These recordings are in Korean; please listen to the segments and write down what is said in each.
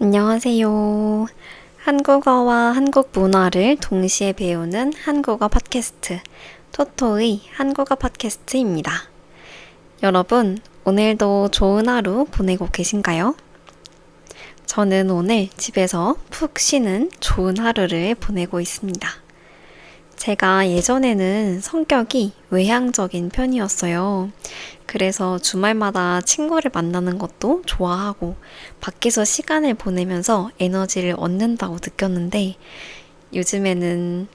안녕하세요. 한국어와 한국 문화를 동시에 배우는 한국어 팟캐스트, 토토의 한국어 팟캐스트입니다. 여러분, 오늘도 좋은 하루 보내고 계신가요? 저는 오늘 집에서 푹 쉬는 좋은 하루를 보내고 있습니다. 제가 예전에는 성격이 외향적인 편이었어요. 그래서 주말마다 친구를 만나는 것도 좋아하고 밖에서 시간을 보내면서 에너지를 얻는다고 느꼈는데 요즘에는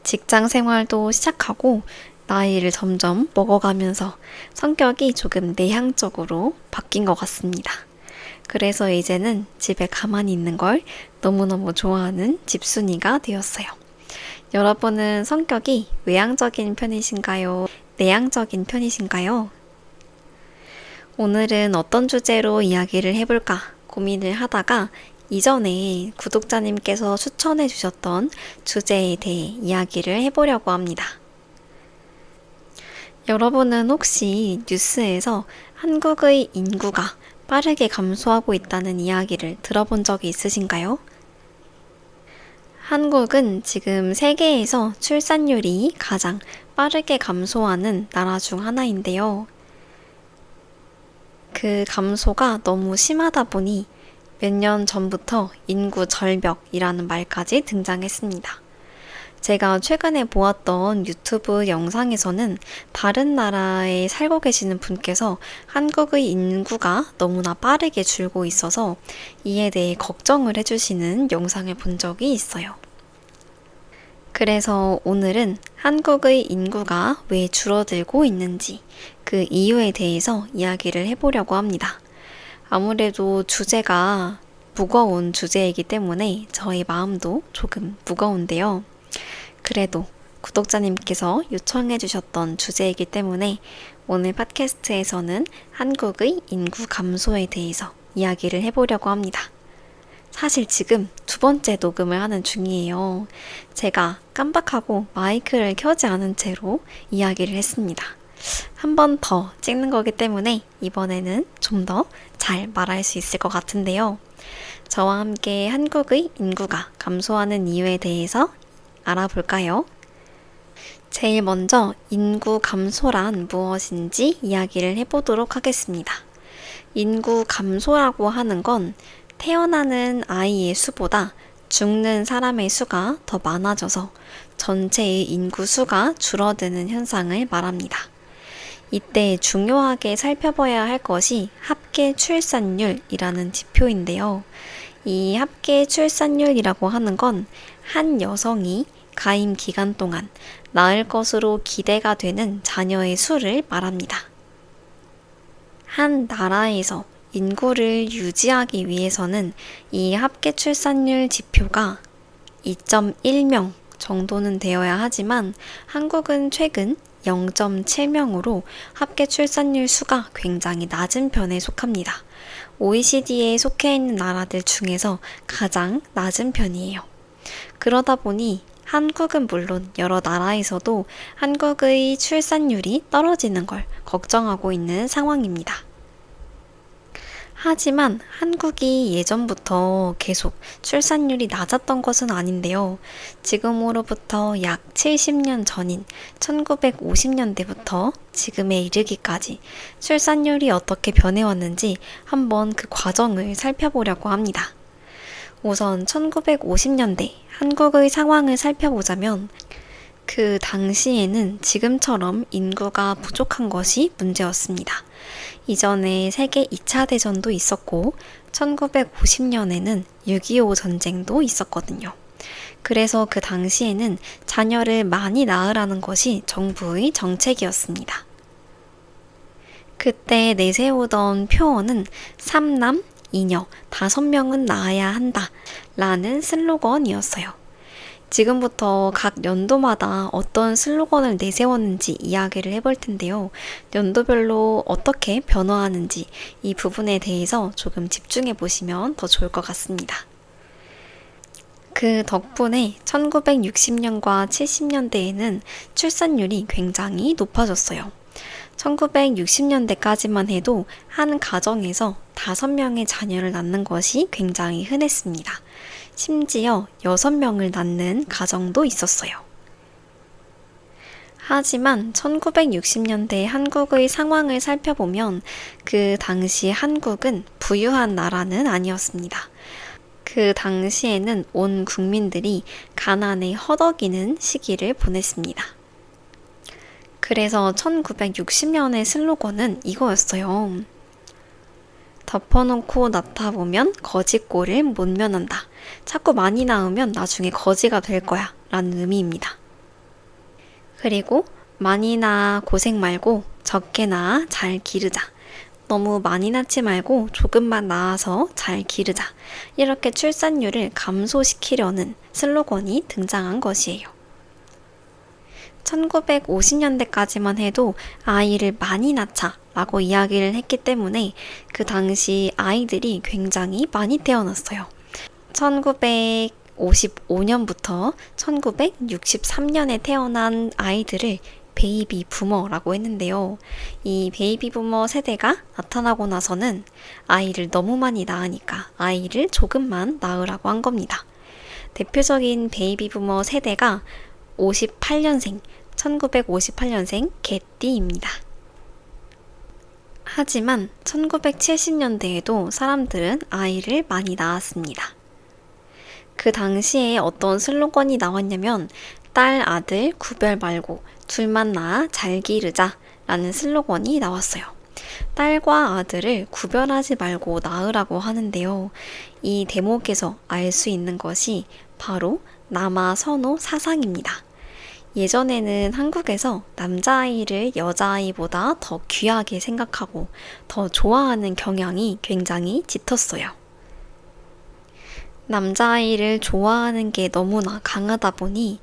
직장 생활도 시작하고 나이를 점점 먹어가면서 성격이 조금 내향적으로 바뀐 것 같습니다. 그래서 이제는 집에 가만히 있는 걸 너무너무 좋아하는 집순이가 되었어요. 여러분은 성격이 외향적인 편이신가요? 내향적인 편이신가요? 오늘은 어떤 주제로 이야기를 해볼까 고민을 하다가 이전에 구독자님께서 추천해 주셨던 주제에 대해 이야기를 해보려고 합니다. 여러분은 혹시 뉴스에서 한국의 인구가 빠르게 감소하고 있다는 이야기를 들어본 적이 있으신가요? 한국은 지금 세계에서 출산율이 가장 빠르게 감소하는 나라 중 하나인데요. 그 감소가 너무 심하다 보니 몇 년 전부터 인구 절벽이라는 말까지 등장했습니다. 제가 최근에 보았던 유튜브 영상에서는 다른 나라에 살고 계시는 분께서 한국의 인구가 너무나 빠르게 줄고 있어서 이에 대해 걱정을 해주시는 영상을 본 적이 있어요. 그래서 오늘은 한국의 인구가 왜 줄어들고 있는지 그 이유에 대해서 이야기를 해보려고 합니다. 아무래도 주제가 무거운 주제이기 때문에 저의 마음도 조금 무거운데요. 그래도 구독자님께서 요청해 주셨던 주제이기 때문에 오늘 팟캐스트에서는 한국의 인구 감소에 대해서 이야기를 해보려고 합니다. 사실 지금 두 번째 녹음을 하는 중이에요. 제가 깜빡하고 마이크를 켜지 않은 채로 이야기를 했습니다. 한 번 더 찍는 거기 때문에 이번에는 좀 더 잘 말할 수 있을 것 같은데요. 저와 함께 한국의 인구가 감소하는 이유에 대해서 알아볼까요? 제일 먼저 인구 감소란 무엇인지 이야기를 해보도록 하겠습니다. 인구 감소라고 하는 건 태어나는 아이의 수보다 죽는 사람의 수가 더 많아져서 전체의 인구 수가 줄어드는 현상을 말합니다. 이때 중요하게 살펴봐야 할 것이 합계 출산율이라는 지표인데요. 이 합계 출산율이라고 하는 건 한 여성이 가임 기간 동안 낳을 것으로 기대가 되는 자녀의 수를 말합니다. 한 나라에서 인구를 유지하기 위해서는 이 합계 출산율 지표가 2.1명 정도는 되어야 하지만 한국은 최근 0.7명으로 합계 출산율 수가 굉장히 낮은 편에 속합니다. OECD에 속해 있는 나라들 중에서 가장 낮은 편이에요. 그러다 보니 한국은 물론 여러 나라에서도 한국의 출산율이 떨어지는 걸 걱정하고 있는 상황입니다. 하지만 한국이 예전부터 계속 출산율이 낮았던 것은 아닌데요. 지금으로부터 약 70년 전인 1950년대부터 지금에 이르기까지 출산율이 어떻게 변해왔는지 한번 그 과정을 살펴보려고 합니다. 우선 1950년대 한국의 상황을 살펴보자면 그 당시에는 지금처럼 인구가 부족한 것이 문제였습니다. 이전에 세계 2차 대전도 있었고 1950년에는 6.25 전쟁도 있었거든요. 그래서 그 당시에는 자녀를 많이 낳으라는 것이 정부의 정책이었습니다. 그때 내세우던 표어는 3남 2녀 5명은 낳아야 한다 라는 슬로건이었어요. 지금부터 각 연도마다 어떤 슬로건을 내세웠는지 이야기를 해볼 텐데요. 연도별로 어떻게 변화하는지 이 부분에 대해서 조금 집중해 보시면 더 좋을 것 같습니다. 그 덕분에 1960년과 70년대에는 출산율이 굉장히 높아졌어요. 1960년대까지만 해도 한 가정에서 5명의 자녀를 낳는 것이 굉장히 흔했습니다. 심지어 6명을 낳는 가정도 있었어요. 하지만 1960년대 한국의 상황을 살펴보면 그 당시 한국은 부유한 나라는 아니었습니다. 그 당시에는 온 국민들이 가난에 허덕이는 시기를 보냈습니다. 그래서 1960년의 슬로건은 이거였어요. 덮어놓고 낳다 보면 거지꼴을 못 면한다. 자꾸 많이 낳으면 나중에 거지가 될 거야. 라는 의미입니다. 그리고 많이 낳아 고생 말고 적게 낳아 잘 기르자. 너무 많이 낳지 말고 조금만 낳아서 잘 기르자. 이렇게 출산율을 감소시키려는 슬로건이 등장한 것이에요. 1950년대까지만 해도 아이를 많이 낳자 라고 이야기를 했기 때문에 그 당시 아이들이 굉장히 많이 태어났어요. 1955년부터 1963년에 태어난 아이들을 베이비 부머라고 했는데요. 이 베이비 부머 세대가 나타나고 나서는 아이를 너무 많이 낳으니까 아이를 조금만 낳으라고 한 겁니다. 대표적인 베이비 부머 세대가 1958년생 개띠입니다. 하지만 1970년대에도 사람들은 아이를 많이 낳았습니다. 그 당시에 어떤 슬로건이 나왔냐면 딸, 아들 구별 말고 둘만 낳아 잘 기르자 라는 슬로건이 나왔어요. 딸과 아들을 구별하지 말고 낳으라고 하는데요. 이 대목에서 알 수 있는 것이 바로 남아 선호 사상입니다. 예전에는 한국에서 남자아이를 여자아이보다 더 귀하게 생각하고 더 좋아하는 경향이 굉장히 짙었어요. 남자아이를 좋아하는 게 너무나 강하다 보니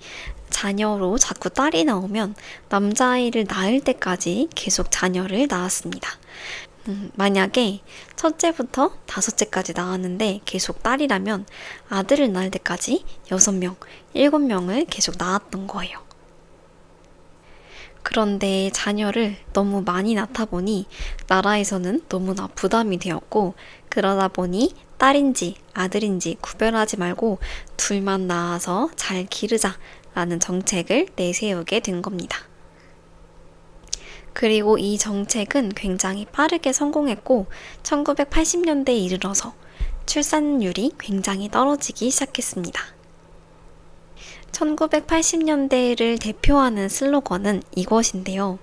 자녀로 자꾸 딸이 나오면 남자아이를 낳을 때까지 계속 자녀를 낳았습니다. 만약에 첫째부터 5째까지 낳았는데 계속 딸이라면 아들을 낳을 때까지 6명, 7명을 계속 낳았던 거예요. 그런데 자녀를 너무 많이 낳다 보니 나라에서는 너무나 부담이 되었고 그러다 보니 딸인지 아들인지 구별하지 말고 둘만 낳아서 잘 기르자 라는 정책을 내세우게 된 겁니다. 그리고 이 정책은 굉장히 빠르게 성공했고 1980년대에 이르러서 출산율이 굉장히 떨어지기 시작했습니다. 1980년대를 대표하는 슬로건은 이것인데요.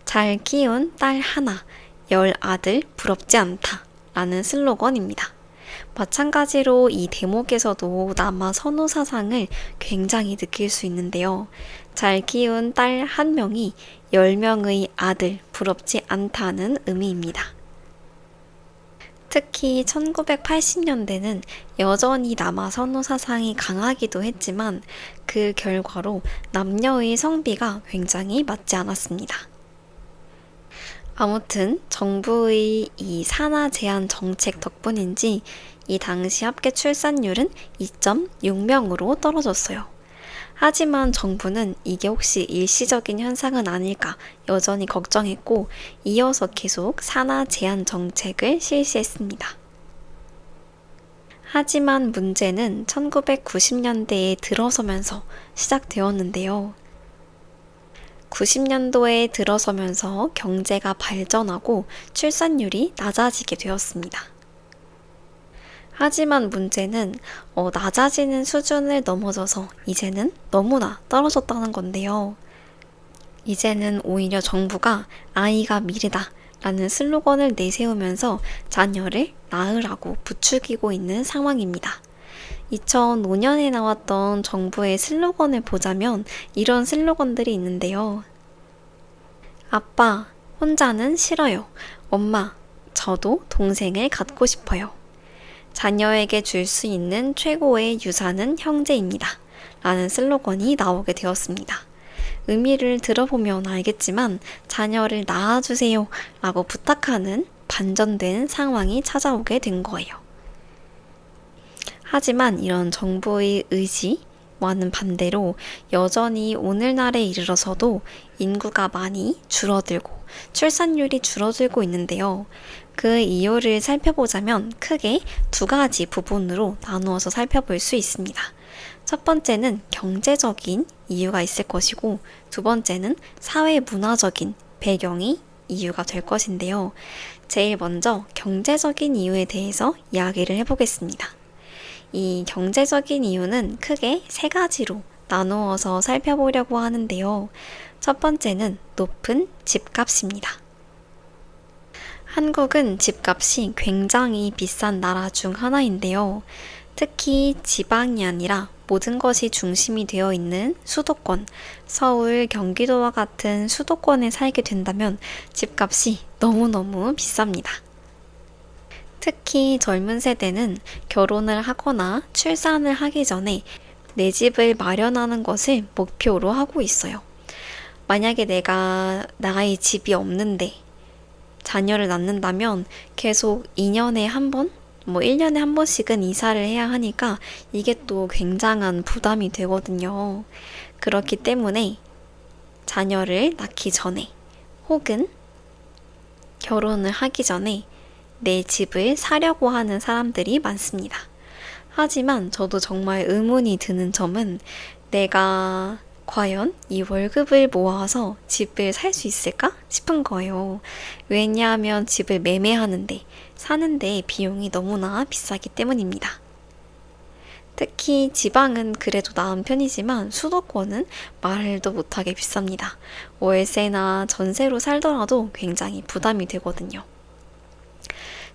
잘 키운 딸 하나, 10아들 부럽지 않다 라는 슬로건입니다. 마찬가지로 이 대목에서도 남아 선호 사상을 굉장히 느낄 수 있는데요. 잘 키운 딸 1명이 10명의 아들 부럽지 않다는 의미입니다. 특히 1980년대는 여전히 남아 선호 사상이 강하기도 했지만 그 결과로 남녀의 성비가 굉장히 맞지 않았습니다. 아무튼 정부의 이 산하 제한 정책 덕분인지 이 당시 합계 출산율은 2.6명으로 떨어졌어요. 하지만 정부는 이게 혹시 일시적인 현상은 아닐까 여전히 걱정했고 이어서 계속 산하 제한 정책을 실시했습니다. 하지만 문제는 1990년대에 들어서면서 시작되었는데요. 90년도에 들어서면서 경제가 발전하고 출산율이 낮아지게 되었습니다. 하지만 문제는 낮아지는 수준을 넘어서서 이제는 너무나 떨어졌다는 건데요. 이제는 오히려 정부가 아이가 미래다 라는 슬로건을 내세우면서 자녀를 낳으라고 부추기고 있는 상황입니다. 2005년에 나왔던 정부의 슬로건을 보자면 이런 슬로건들이 있는데요. 아빠, 혼자는 싫어요. 엄마, 저도 동생을 갖고 싶어요. 자녀에게 줄 수 있는 최고의 유산은 형제입니다. 라는 슬로건이 나오게 되었습니다. 의미를 들어보면 알겠지만 자녀를 낳아주세요 라고 부탁하는 반전된 상황이 찾아오게 된 거예요. 하지만 이런 정부의 의지와는 반대로 여전히 오늘날에 이르러서도 인구가 많이 줄어들고 출산율이 줄어들고 있는데요. 그 이유를 살펴보자면 크게 두 가지 부분으로 나누어서 살펴볼 수 있습니다. 첫 번째는 경제적인 이유가 있을 것이고, 두 번째는 사회 문화적인 배경이 이유가 될 것인데요. 제일 먼저 경제적인 이유에 대해서 이야기를 해보겠습니다. 이 경제적인 이유는 크게 세 가지로 나누어서 살펴보려고 하는데요. 첫 번째는 높은 집값입니다. 한국은 집값이 굉장히 비싼 나라 중 하나인데요. 특히 지방이 아니라 모든 것이 중심이 되어 있는 수도권, 서울, 경기도와 같은 수도권에 살게 된다면 집값이 너무너무 비쌉니다. 특히 젊은 세대는 결혼을 하거나 출산을 하기 전에 내 집을 마련하는 것을 목표로 하고 있어요. 만약에 내가 나의 집이 없는데 자녀를 낳는다면 계속 2년에 한 번, 1년에 한 번씩은 이사를 해야 하니까 이게 또 굉장한 부담이 되거든요. 그렇기 때문에 자녀를 낳기 전에 혹은 결혼을 하기 전에 내 집을 사려고 하는 사람들이 많습니다. 하지만 저도 정말 의문이 드는 점은 내가 과연 이 월급을 모아서 집을 살 수 있을까 싶은 거예요. 왜냐하면 집을 매매하는데, 사는데 비용이 너무나 비싸기 때문입니다. 특히 지방은 그래도 나은 편이지만 수도권은 말도 못하게 비쌉니다. 월세나 전세로 살더라도 굉장히 부담이 되거든요.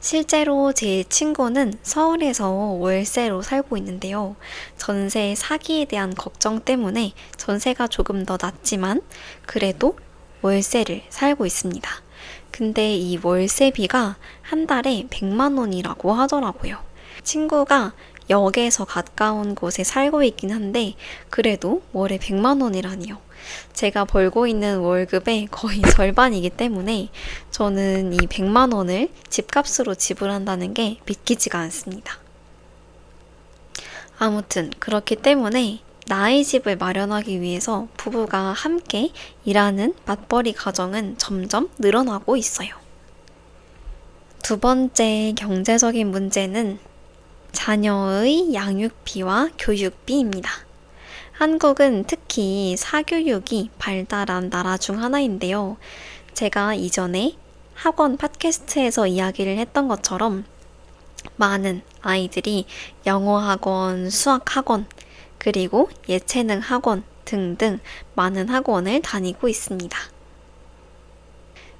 실제로 제 친구는 서울에서 월세로 살고 있는데요. 전세 사기에 대한 걱정 때문에 전세가 조금 더 낮지만 그래도 월세를 살고 있습니다. 근데 이 월세비가 한 달에 100만 원이라고 하더라고요. 친구가 역에서 가까운 곳에 살고 있긴 한데 그래도 월에 100만 원이라니요. 제가 벌고 있는 월급의 거의 절반이기 때문에 저는 이 100만 원을 집값으로 지불한다는 게 믿기지가 않습니다. 아무튼 그렇기 때문에 나의 집을 마련하기 위해서 부부가 함께 일하는 맞벌이 가정은 점점 늘어나고 있어요. 두 번째 경제적인 문제는 자녀의 양육비와 교육비입니다. 한국은 특히 사교육이 발달한 나라 중 하나인데요. 제가 이전에 학원 팟캐스트에서 이야기를 했던 것처럼 많은 아이들이 영어 학원, 수학 학원, 그리고 예체능 학원 등등 많은 학원을 다니고 있습니다.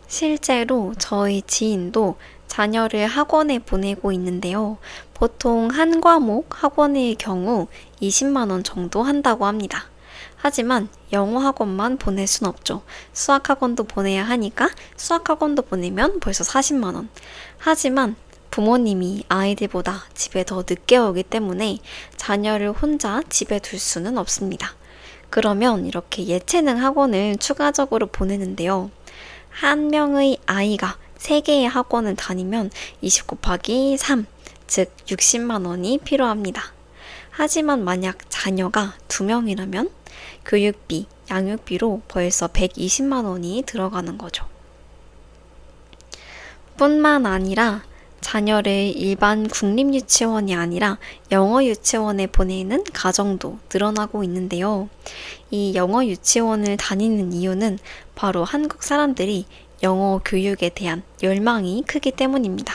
실제로 저희 지인도 자녀를 학원에 보내고 있는데요. 보통 한 과목 학원의 경우 20만 원 정도 한다고 합니다. 하지만 영어 학원만 보낼 순 없죠. 수학 학원도 보내야 하니까 수학 학원도 보내면 벌써 40만 원. 하지만 부모님이 아이들보다 집에 더 늦게 오기 때문에 자녀를 혼자 집에 둘 수는 없습니다. 그러면 이렇게 예체능 학원을 추가적으로 보내는데요. 한 명의 아이가 3개의 학원을 다니면 20 곱하기 3, 즉 60만 원이 필요합니다. 하지만 만약 자녀가 2명이라면 교육비, 양육비로 벌써 120만 원이 들어가는 거죠. 뿐만 아니라 자녀를 일반 국립유치원이 아니라 영어 유치원에 보내는 가정도 늘어나고 있는데요. 이 영어 유치원을 다니는 이유는 바로 한국 사람들이 영어 교육에 대한 열망이 크기 때문입니다.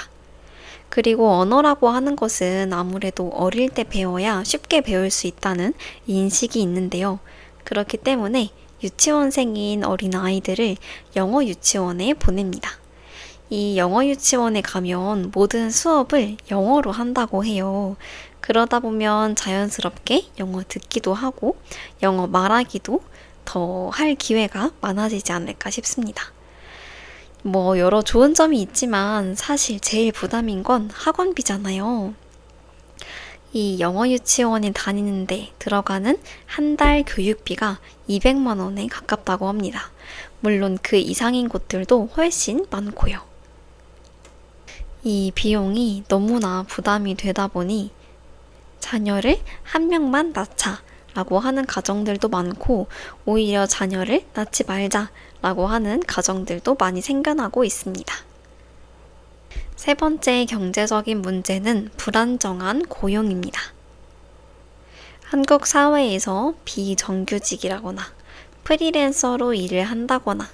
그리고 언어라고 하는 것은 아무래도 어릴 때 배워야 쉽게 배울 수 있다는 인식이 있는데요. 그렇기 때문에 유치원생인 어린 아이들을 영어 유치원에 보냅니다. 이 영어 유치원에 가면 모든 수업을 영어로 한다고 해요. 그러다 보면 자연스럽게 영어 듣기도 하고 영어 말하기도 더 할 기회가 많아지지 않을까 싶습니다. 여러 좋은 점이 있지만 사실 제일 부담인 건 학원비잖아요. 이 영어 유치원에 다니는데 들어가는 한 달 교육비가 200만 원에 가깝다고 합니다. 물론 그 이상인 곳들도 훨씬 많고요. 이 비용이 너무나 부담이 되다 보니 자녀를 한 명만 낳자 라고 하는 가정들도 많고 오히려 자녀를 낳지 말자 라고 하는 가정들도 많이 생겨나고 있습니다. 세 번째 경제적인 문제는 불안정한 고용입니다. 한국 사회에서 비정규직이라거나 프리랜서로 일을 한다거나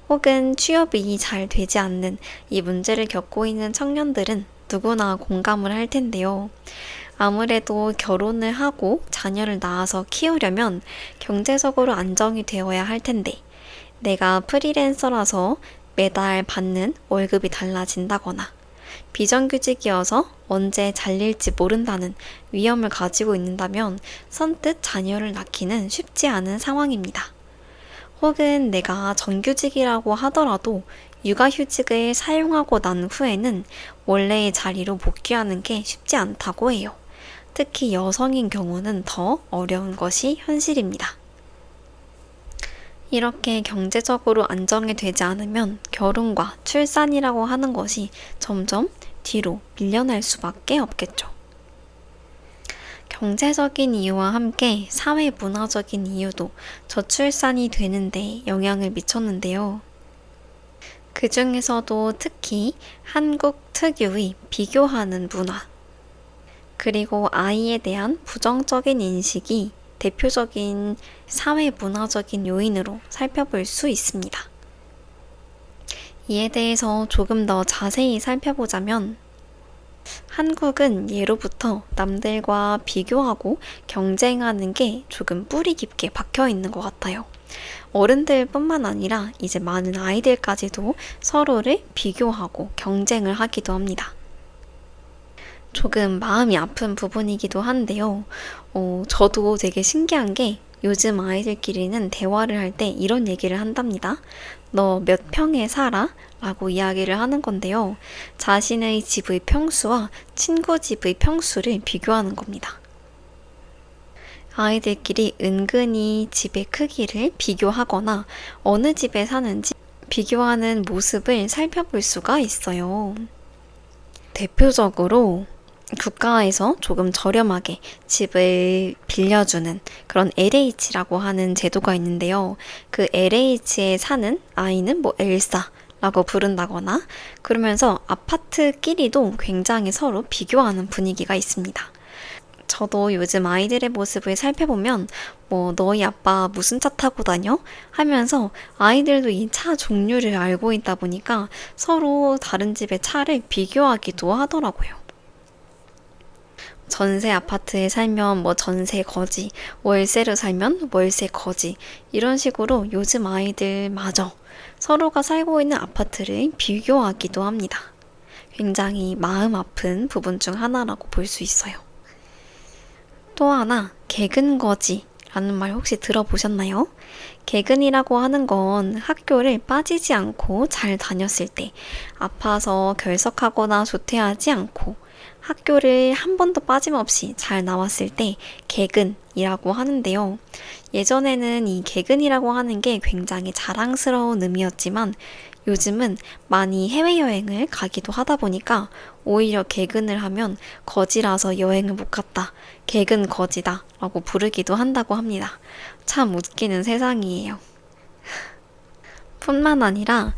혹은 취업이 잘 되지 않는 이 문제를 겪고 있는 청년들은 누구나 공감을 할 텐데요. 아무래도 결혼을 하고 자녀를 낳아서 키우려면 경제적으로 안정이 되어야 할 텐데 내가 프리랜서라서 매달 받는 월급이 달라진다거나 비정규직이어서 언제 잘릴지 모른다는 위험을 가지고 있다면 선뜻 자녀를 낳기는 쉽지 않은 상황입니다. 혹은 내가 정규직이라고 하더라도 육아휴직을 사용하고 난 후에는 원래의 자리로 복귀하는 게 쉽지 않다고 해요. 특히 여성인 경우는 더 어려운 것이 현실입니다. 이렇게 경제적으로 안정이 되지 않으면 결혼과 출산이라고 하는 것이 점점 뒤로 밀려날 수밖에 없겠죠. 경제적인 이유와 함께 사회 문화적인 이유도 저출산이 되는데 영향을 미쳤는데요. 그 중에서도 특히 한국 특유의 비교하는 문화, 그리고 아이에 대한 부정적인 인식이 대표적인 사회 문화적인 요인으로 살펴볼 수 있습니다. 이에 대해서 조금 더 자세히 살펴보자면 한국은 예로부터 남들과 비교하고 경쟁하는 게 조금 뿌리 깊게 박혀 있는 것 같아요. 어른들뿐만 아니라 이제 많은 아이들까지도 서로를 비교하고 경쟁을 하기도 합니다. 조금 마음이 아픈 부분이기도 한데요. 저도 되게 신기한 게 요즘 아이들끼리는 대화를 할 때 이런 얘기를 한답니다. 너 몇 평에 살아? 라고 이야기를 하는 건데요. 자신의 집의 평수와 친구 집의 평수를 비교하는 겁니다. 아이들끼리 은근히 집의 크기를 비교하거나 어느 집에 사는지 비교하는 모습을 살펴볼 수가 있어요. 대표적으로 국가에서 조금 저렴하게 집을 빌려주는 그런 LH라고 하는 제도가 있는데요. 그 LH에 사는 아이는 뭐 엘사라고 부른다거나 그러면서 아파트끼리도 굉장히 서로 비교하는 분위기가 있습니다. 저도 요즘 아이들의 모습을 살펴보면 뭐 너희 아빠 무슨 차 타고 다녀? 하면서 아이들도 이 차 종류를 알고 있다 보니까 서로 다른 집의 차를 비교하기도 하더라고요. 전세 아파트에 살면 뭐 전세 거지, 월세로 살면 월세 거지, 이런 식으로 요즘 아이들마저 서로가 살고 있는 아파트를 비교하기도 합니다. 굉장히 마음 아픈 부분 중 하나라고 볼 수 있어요. 또 하나, 개근거지라는 말 혹시 들어보셨나요? 개근이라고 하는 건 학교를 빠지지 않고 잘 다녔을 때, 아파서 결석하거나 조퇴하지 않고 학교를 한 번도 빠짐없이 잘 나왔을 때 개근이라고 하는데요. 예전에는 이 개근이라고 하는 게 굉장히 자랑스러운 의미였지만 요즘은 많이 해외여행을 가기도 하다 보니까 오히려 개근을 하면 거지라서 여행을 못 갔다, 개근 거지다 라고 부르기도 한다고 합니다. 참 웃기는 세상이에요. 뿐만 아니라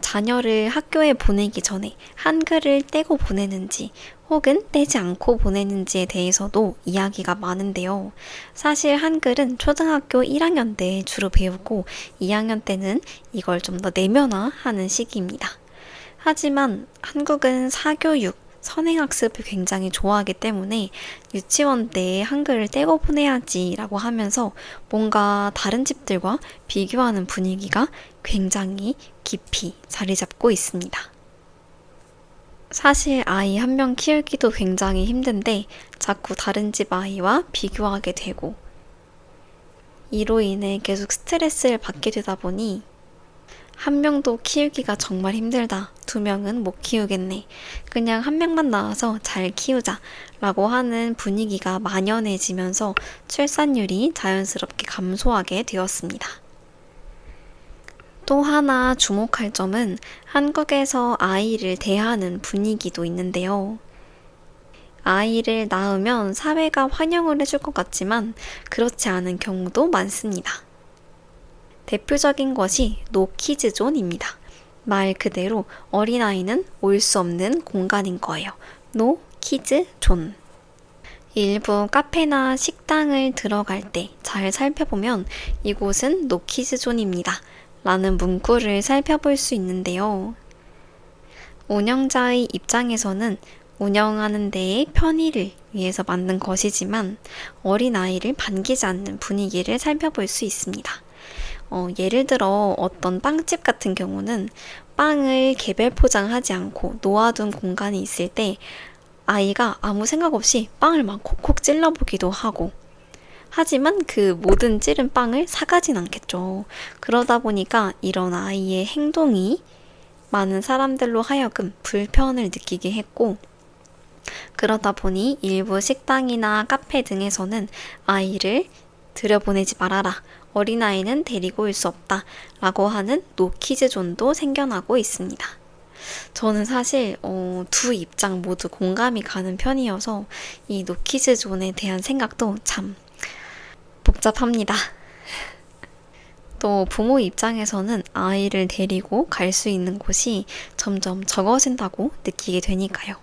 자녀를 학교에 보내기 전에 한글을 떼고 보내는지 혹은 떼지 않고 보내는지에 대해서도 이야기가 많은데요. 사실 한글은 초등학교 1학년 때 주로 배우고 2학년 때는 이걸 좀 더 내면화하는 시기입니다. 하지만 한국은 사교육, 선행학습을 굉장히 좋아하기 때문에 유치원 때 한글을 떼고 보내야지 라고 하면서 뭔가 다른 집들과 비교하는 분위기가 굉장히 깊이 자리 잡고 있습니다. 사실 아이 한 명 키우기도 굉장히 힘든데 자꾸 다른 집 아이와 비교하게 되고 이로 인해 계속 스트레스를 받게 되다 보니 한 명도 키우기가 정말 힘들다. 두 명은 못 키우겠네. 그냥 한 명만 낳아서 잘 키우자. 라고 하는 분위기가 만연해지면서 출산율이 자연스럽게 감소하게 되었습니다. 또 하나 주목할 점은 한국에서 아이를 대하는 분위기도 있는데요. 아이를 낳으면 사회가 환영을 해줄 것 같지만 그렇지 않은 경우도 많습니다. 대표적인 것이 노키즈존입니다. 말 그대로 어린아이는 올 수 없는 공간인 거예요. 노키즈존. 일부 카페나 식당을 들어갈 때 잘 살펴보면 이곳은 노키즈존입니다. 라는 문구를 살펴볼 수 있는데요. 운영자의 입장에서는 운영하는 데의 편의를 위해서 만든 것이지만 어린아이를 반기지 않는 분위기를 살펴볼 수 있습니다. 예를 들어 어떤 빵집 같은 경우는 빵을 개별 포장하지 않고 놓아둔 공간이 있을 때 아이가 아무 생각 없이 빵을 막 콕콕 찔러보기도 하고 하지만 그 모든 찌른 빵을 사가진 않겠죠. 그러다 보니까 이런 아이의 행동이 많은 사람들로 하여금 불편을 느끼게 했고 그러다 보니 일부 식당이나 카페 등에서는 아이를 들여보내지 말아라. 어린아이는 데리고 올 수 없다. 라고 하는 노키즈존도 생겨나고 있습니다. 저는 사실 두 입장 모두 공감이 가는 편이어서 이 노키즈존에 대한 생각도 참 복잡합니다. 또 부모 입장에서는 아이를 데리고 갈 수 있는 곳이 점점 적어진다고 느끼게 되니까요.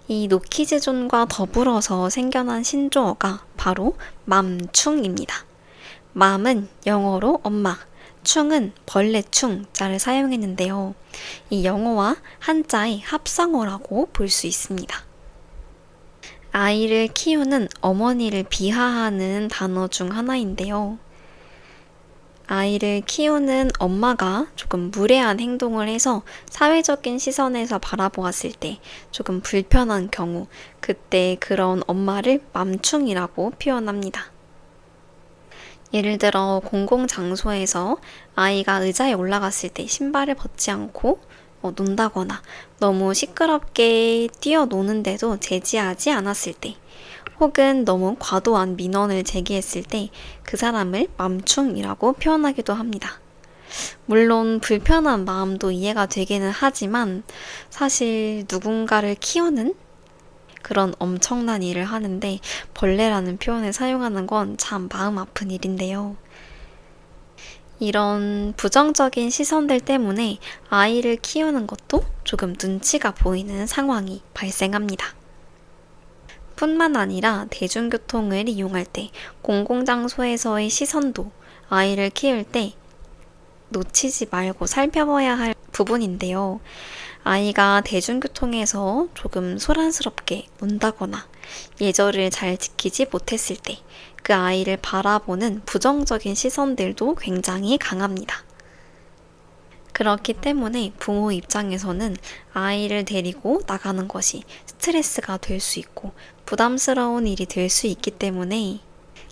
이 노키즈존과 더불어서 생겨난 신조어가 바로 맘충입니다. 맘은 영어로 엄마, 충은 벌레충 자를 사용했는데요. 이 영어와 한자의 합성어라고 볼 수 있습니다. 아이를 키우는 어머니를 비하하는 단어 중 하나인데요. 아이를 키우는 엄마가 조금 무례한 행동을 해서 사회적인 시선에서 바라보았을 때 조금 불편한 경우, 그때 그런 엄마를 맘충이라고 표현합니다. 예를 들어 공공장소에서 아이가 의자에 올라갔을 때 신발을 벗지 않고 논다거나 너무 시끄럽게 뛰어노는데도 제지하지 않았을 때 혹은 너무 과도한 민원을 제기했을 때 그 사람을 맘충이라고 표현하기도 합니다. 물론 불편한 마음도 이해가 되기는 하지만 사실 누군가를 키우는 그런 엄청난 일을 하는데 벌레라는 표현을 사용하는 건 참 마음 아픈 일인데요. 이런 부정적인 시선들 때문에 아이를 키우는 것도 조금 눈치가 보이는 상황이 발생합니다. 뿐만 아니라 대중교통을 이용할 때 공공장소에서의 시선도 아이를 키울 때 놓치지 말고 살펴봐야 할 부분인데요. 아이가 대중교통에서 조금 소란스럽게 논다거나 예절을 잘 지키지 못했을 때 그 아이를 바라보는 부정적인 시선들도 굉장히 강합니다. 그렇기 때문에 부모 입장에서는 아이를 데리고 나가는 것이 스트레스가 될 수 있고 부담스러운 일이 될 수 있기 때문에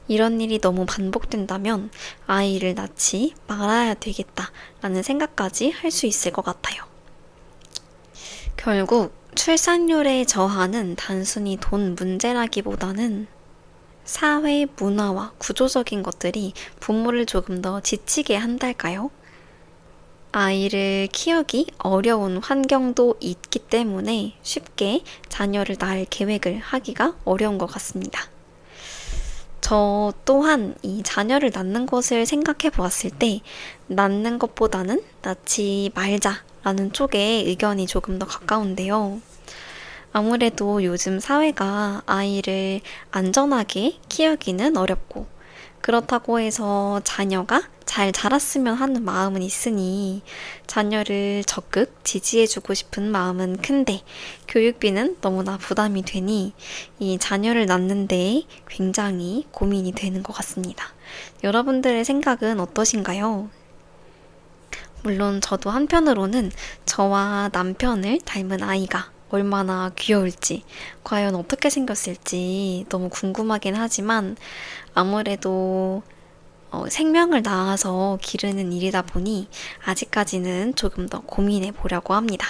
이런 일이 너무 반복된다면 아이를 낳지 말아야 되겠다라는 생각까지 할 수 있을 것 같아요. 결국 출산율의 저하는 단순히 돈 문제라기보다는 사회 문화와 구조적인 것들이 부모를 조금 더 지치게 한달까요? 아이를 키우기 어려운 환경도 있기 때문에 쉽게 자녀를 낳을 계획을 하기가 어려운 것 같습니다. 저 또한 이 자녀를 낳는 것을 생각해 보았을 때 낳는 것보다는 낳지 말자라는 쪽에 의견이 조금 더 가까운데요. 아무래도 요즘 사회가 아이를 안전하게 키우기는 어렵고 그렇다고 해서 자녀가 잘 자랐으면 하는 마음은 있으니 자녀를 적극 지지해주고 싶은 마음은 큰데 교육비는 너무나 부담이 되니 이 자녀를 낳는 데 굉장히 고민이 되는 것 같습니다. 여러분들의 생각은 어떠신가요? 물론 저도 한편으로는 저와 남편을 닮은 아이가 얼마나 귀여울지, 과연 어떻게 생겼을지 너무 궁금하긴 하지만 아무래도 생명을 낳아서 기르는 일이다 보니 아직까지는 조금 더 고민해 보려고 합니다.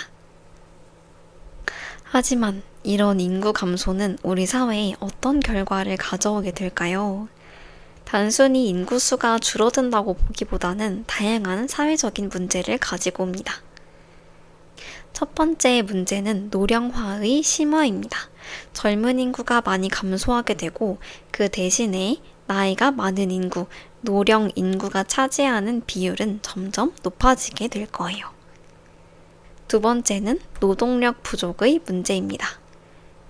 하지만 이런 인구 감소는 우리 사회에 어떤 결과를 가져오게 될까요? 단순히 인구수가 줄어든다고 보기보다는 다양한 사회적인 문제를 가지고 옵니다. 첫 번째 문제는 노령화의 심화입니다. 젊은 인구가 많이 감소하게 되고 그 대신에 나이가 많은 인구, 노령 인구가 차지하는 비율은 점점 높아지게 될 거예요. 두 번째는 노동력 부족의 문제입니다.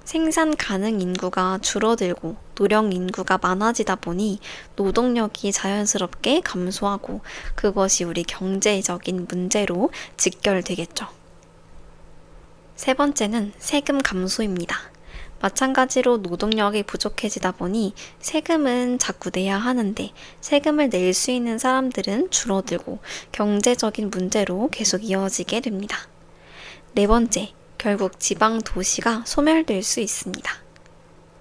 생산 가능 인구가 줄어들고 노령 인구가 많아지다 보니 노동력이 자연스럽게 감소하고 그것이 우리 경제적인 문제로 직결되겠죠. 세 번째는 세금 감소입니다. 마찬가지로 노동력이 부족해지다 보니 세금은 자꾸 내야 하는데 세금을 낼 수 있는 사람들은 줄어들고 경제적인 문제로 계속 이어지게 됩니다. 네 번째, 결국 지방 도시가 소멸될 수 있습니다.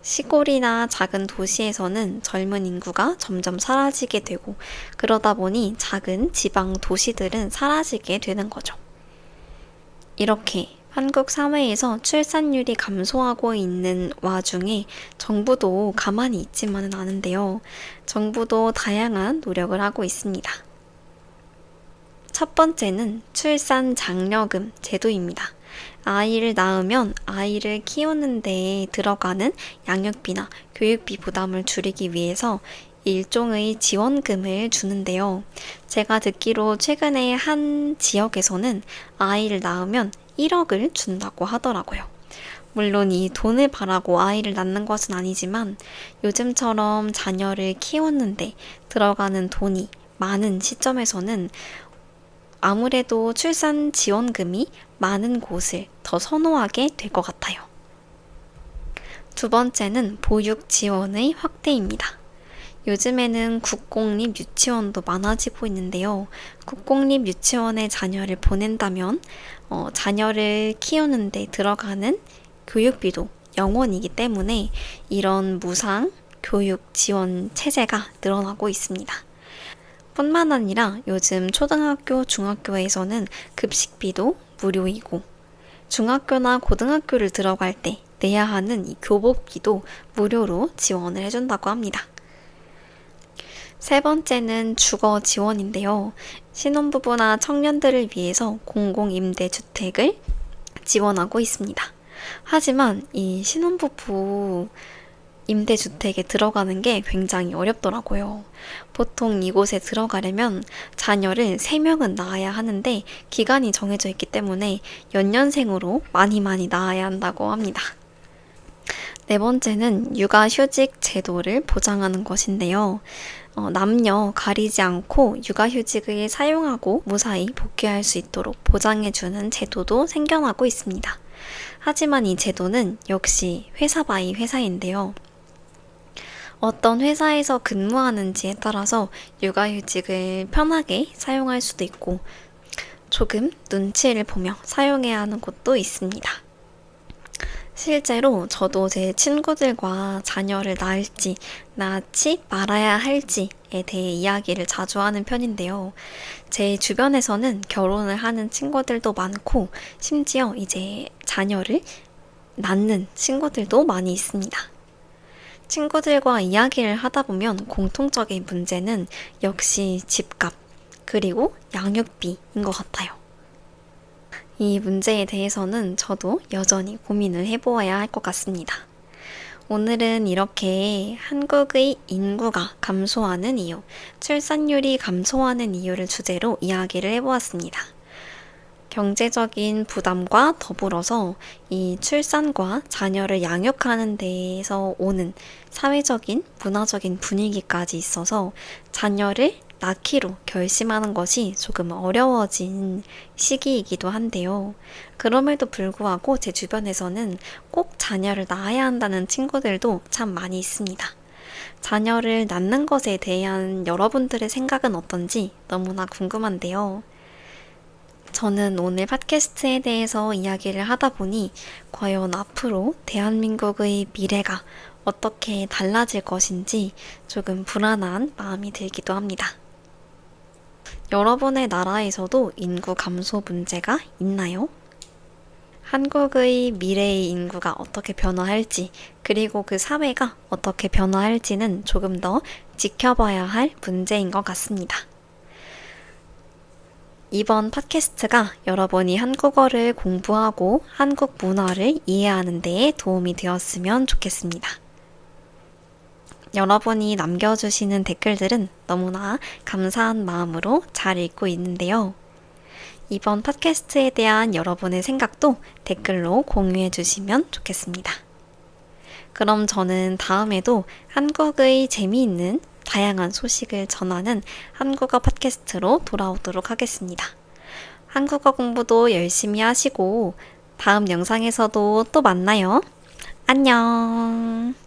시골이나 작은 도시에서는 젊은 인구가 점점 사라지게 되고 그러다 보니 작은 지방 도시들은 사라지게 되는 거죠. 이렇게 한국 사회에서 출산율이 감소하고 있는 와중에 정부도 가만히 있지만은 않은데요. 정부도 다양한 노력을 하고 있습니다. 첫 번째는 출산 장려금 제도입니다. 아이를 낳으면 아이를 키우는 데 들어가는 양육비나 교육비 부담을 줄이기 위해서 일종의 지원금을 주는데요. 제가 듣기로 최근에 한 지역에서는 아이를 낳으면 1억을 준다고 하더라고요. 물론 이 돈을 바라고 아이를 낳는 것은 아니지만 요즘처럼 자녀를 키우는데 들어가는 돈이 많은 시점에서는 아무래도 출산 지원금이 많은 곳을 더 선호하게 될 것 같아요. 두 번째는 보육 지원의 확대입니다. 요즘에는 국공립 유치원도 많아지고 있는데요. 국공립 유치원에 자녀를 보낸다면 자녀를 키우는데 들어가는 교육비도 0원이기 때문에 이런 무상 교육 지원 체제가 늘어나고 있습니다. 뿐만 아니라 요즘 초등학교, 중학교에서는 급식비도 무료이고 중학교나 고등학교를 들어갈 때 내야 하는 이 교복비도 무료로 지원을 해준다고 합니다. 세 번째는 주거 지원인데요. 신혼부부나 청년들을 위해서 공공임대주택을 지원하고 있습니다. 하지만 이 신혼부부 임대주택에 들어가는 게 굉장히 어렵더라고요. 보통 이곳에 들어가려면 자녀를 3명은 낳아야 하는데 기간이 정해져 있기 때문에 연년생으로 많이 낳아야 한다고 합니다. 네 번째는 육아휴직 제도를 보장하는 것인데요. 남녀 가리지 않고 육아휴직을 사용하고 무사히 복귀할 수 있도록 보장해주는 제도도 생겨나고 있습니다. 하지만 이 제도는 역시 회사 바이 회사인데요. 어떤 회사에서 근무하는지에 따라서 육아휴직을 편하게 사용할 수도 있고 조금 눈치를 보며 사용해야 하는 곳도 있습니다. 실제로 저도 제 친구들과 자녀를 낳을지 낳지 말아야 할지에 대해 이야기를 자주 하는 편인데요. 제 주변에서는 결혼을 하는 친구들도 많고 심지어 이제 자녀를 낳는 친구들도 많이 있습니다. 친구들과 이야기를 하다 보면 공통적인 문제는 역시 집값 그리고 양육비인 것 같아요. 이 문제에 대해서는 저도 여전히 고민을 해보아야 할 것 같습니다. 오늘은 이렇게 한국의 인구가 감소하는 이유, 출산율이 감소하는 이유를 주제로 이야기를 해보았습니다. 경제적인 부담과 더불어서 이 출산과 자녀를 양육하는 데에서 오는 사회적인, 문화적인 분위기까지 있어서 자녀를 낳기로 결심하는 것이 조금 어려워진 시기이기도 한데요. 그럼에도 불구하고 제 주변에서는 꼭 자녀를 낳아야 한다는 친구들도 참 많이 있습니다. 자녀를 낳는 것에 대한 여러분들의 생각은 어떤지 너무나 궁금한데요. 저는 오늘 팟캐스트에 대해서 이야기를 하다 보니 과연 앞으로 대한민국의 미래가 어떻게 달라질 것인지 조금 불안한 마음이 들기도 합니다. 여러분의 나라에서도 인구 감소 문제가 있나요? 한국의 미래의 인구가 어떻게 변화할지, 그리고 그 사회가 어떻게 변화할지는 조금 더 지켜봐야 할 문제인 것 같습니다. 이번 팟캐스트가 여러분이 한국어를 공부하고 한국 문화를 이해하는 데 도움이 되었으면 좋겠습니다. 여러분이 남겨주시는 댓글들은 너무나 감사한 마음으로 잘 읽고 있는데요. 이번 팟캐스트에 대한 여러분의 생각도 댓글로 공유해 주시면 좋겠습니다. 그럼 저는 다음에도 한국의 재미있는 다양한 소식을 전하는 한국어 팟캐스트로 돌아오도록 하겠습니다. 한국어 공부도 열심히 하시고 다음 영상에서도 또 만나요. 안녕.